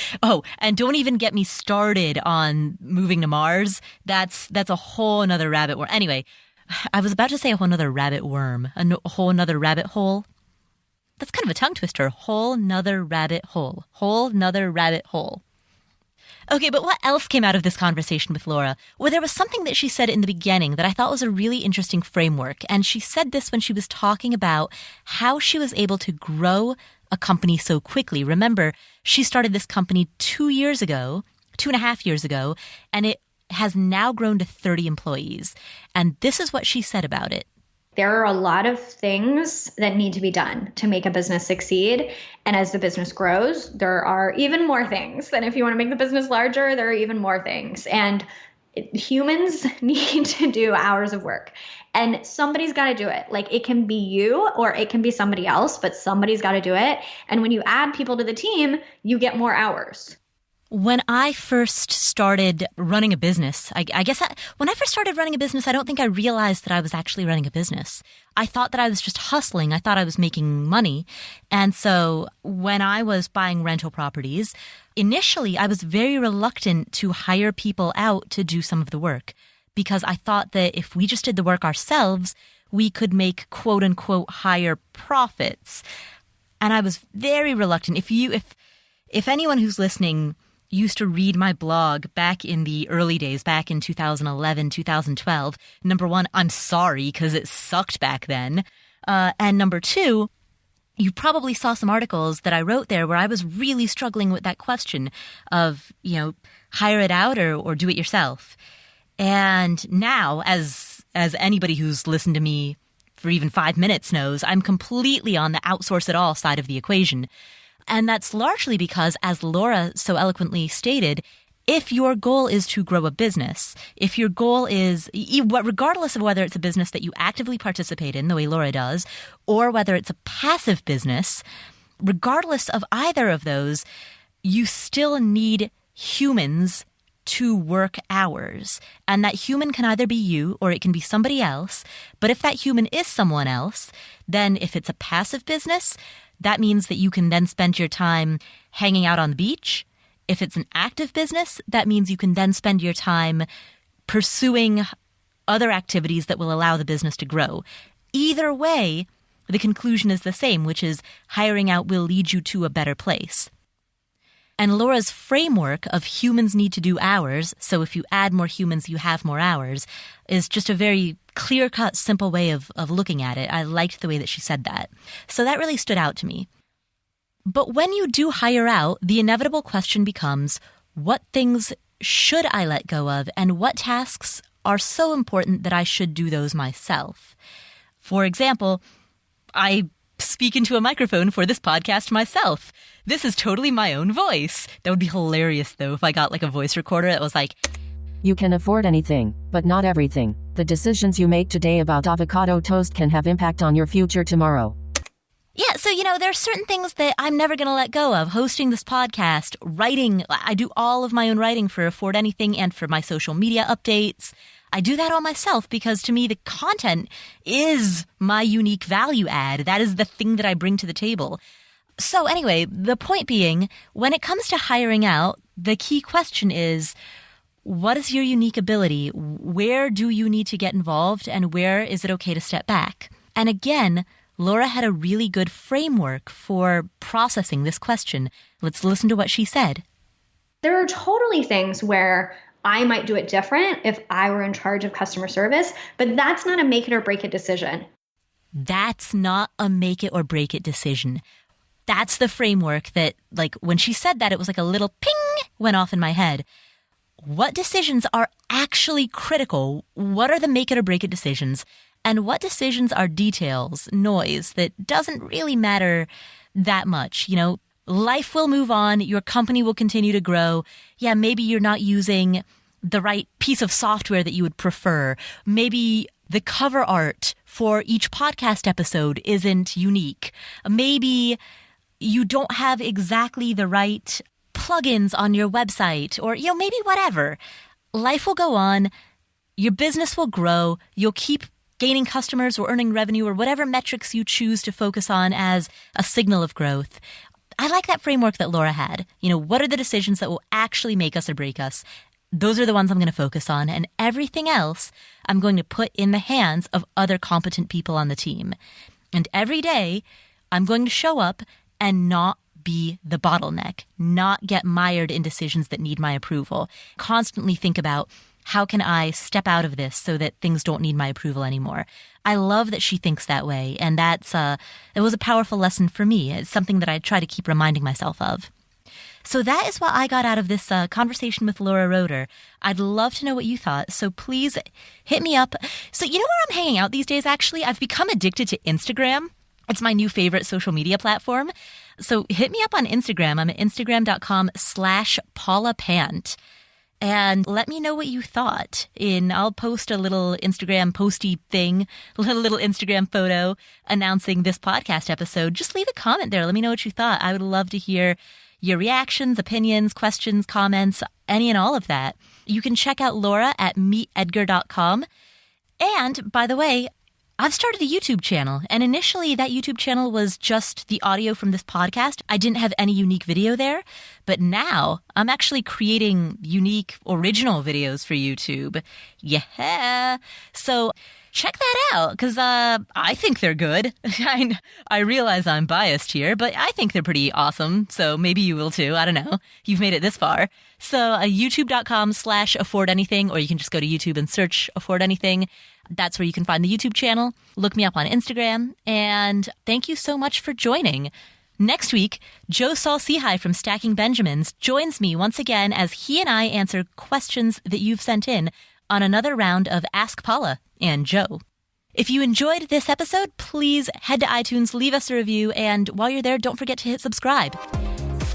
don't even get me started on moving to Mars. That's a whole nother rabbit worm. Anyway, I was about to say a whole nother rabbit worm, a whole nother rabbit hole. That's kind of a tongue twister. Whole nother rabbit hole. Whole nother rabbit hole. Okay, but what else came out of this conversation with Laura? Well, there was something that she said in the beginning that I thought was a really interesting framework. And she said this when she was talking about how she was able to grow a company so quickly. Remember, she started this company 2.5 years ago, and it has now grown to 30 employees. And this is what she said about it. There are a lot of things that need to be done to make a business succeed. And as the business grows, there are even more things. And if you want to make the business larger, there are even more things. And humans need to do hours of work. And somebody's got to do it. Like, it can be you or it can be somebody else, but somebody's got to do it. And when you add people to the team, you get more hours. When I first started running a business, when I first started running a business, I don't think I realized that I was actually running a business. I thought that I was just hustling. I thought I was making money. And so when I was buying rental properties, initially I was very reluctant to hire people out to do some of the work because I thought that if we just did the work ourselves, we could make quote unquote higher profits. And I was very reluctant. If anyone who's listening used to read my blog back in the early days, back in 2011, 2012, number one, I'm sorry because it sucked back then. And number two, you probably saw some articles that I wrote there where I was really struggling with that question of, hire it out or do it yourself. And now, as anybody who's listened to me for even 5 minutes knows, I'm completely on the outsource it all side of the equation. And that's largely because, as Laura so eloquently stated, if your goal is to grow a business, if your goal is, regardless of whether it's a business that you actively participate in, the way Laura does, or whether it's a passive business, regardless of either of those, you still need humans to work hours. And that human can either be you or it can be somebody else. But if that human is someone else, then if it's a passive business, that means that you can then spend your time hanging out on the beach. If it's an active business, that means you can then spend your time pursuing other activities that will allow the business to grow. Either way, the conclusion is the same, which is hiring out will lead you to a better place. And Laura's framework of humans need to do hours, so if you add more humans, you have more hours, is just a very clear-cut, simple way of looking at it. I liked the way that she said that. So that really stood out to me. But when you do hire out, the inevitable question becomes, what things should I let go of and what tasks are so important that I should do those myself. For example, I speak into a microphone for this podcast myself. This is totally my own voice. That would be hilarious, though, if I got like a voice recorder that was like, "You can afford anything, but not everything. The decisions you make today about avocado toast can have impact on your future tomorrow." Yeah, so, there are certain things that I'm never going to let go of. Hosting this podcast, writing. I do all of my own writing for Afford Anything and for my social media updates. I do that all myself because to me, the content is my unique value add. That is the thing that I bring to the table. So anyway, the point being, when it comes to hiring out, the key question is, what is your unique ability? Where do you need to get involved? And where is it okay to step back? And again, Laura had a really good framework for processing this question. Let's listen to what she said. There are totally things where I might do it different if I were in charge of customer service, but that's not a make it or break it decision. That's not a make it or break it decision. That's the framework that, like, when she said that, it was like a little ping went off in my head. What decisions are actually critical? What are the make it or break it decisions? And what decisions are details, noise, that doesn't really matter that much? Life will move on. Your company will continue to grow. Yeah, maybe you're not using the right piece of software that you would prefer. Maybe the cover art for each podcast episode isn't unique. Maybe you don't have exactly the right plugins on your website, or, maybe whatever. Life will go on. Your business will grow. You'll keep gaining customers or earning revenue or whatever metrics you choose to focus on as a signal of growth. I like that framework that Laura had. What are the decisions that will actually make us or break us? Those are the ones I'm going to focus on. And everything else I'm going to put in the hands of other competent people on the team. And every day I'm going to show up and not be the bottleneck, not get mired in decisions that need my approval. Constantly think about, how can I step out of this so that things don't need my approval anymore? I love that she thinks that way. And it was a powerful lesson for me. It's something that I try to keep reminding myself of. So that is what I got out of this conversation with Laura Roeder. I'd love to know what you thought. So please hit me up. So where I'm hanging out these days, actually? I've become addicted to Instagram. It's my new favorite social media platform. So hit me up on Instagram. I'm at instagram.com/PaulaPant. And let me know what you thought. I'll post a little Instagram posty thing, a little Instagram photo announcing this podcast episode. Just leave a comment there. Let me know what you thought. I would love to hear your reactions, opinions, questions, comments, any and all of that. You can check out Laura at meetedgar.com. And by the way, I've started a YouTube channel, and initially that YouTube channel was just the audio from this podcast. I didn't have any unique video there, but now I'm actually creating unique, original videos for YouTube. Yeah. So check that out, because I think they're good. I realize I'm biased here, but I think they're pretty awesome, so maybe you will too. I don't know. You've made it this far. So youtube.com/affordanything, or you can just go to YouTube and search Afford Anything. That's where you can find the YouTube channel. Look me up on Instagram. And thank you so much for joining. Next week, Joe Saul-Sehi from Stacking Benjamins joins me once again as he and I answer questions that you've sent in on another round of Ask Paula and Joe. If you enjoyed this episode, please head to iTunes, leave us a review, and while you're there, don't forget to hit subscribe.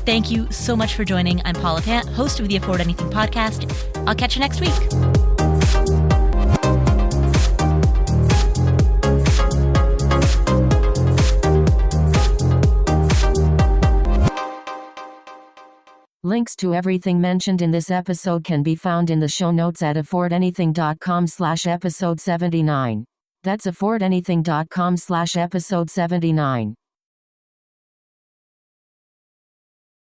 Thank you so much for joining. I'm Paula Pant, host of the Afford Anything podcast. I'll catch you next week. Links to everything mentioned in this episode can be found in the show notes at affordanything.com/episode 79. That's affordanything.com/episode 79.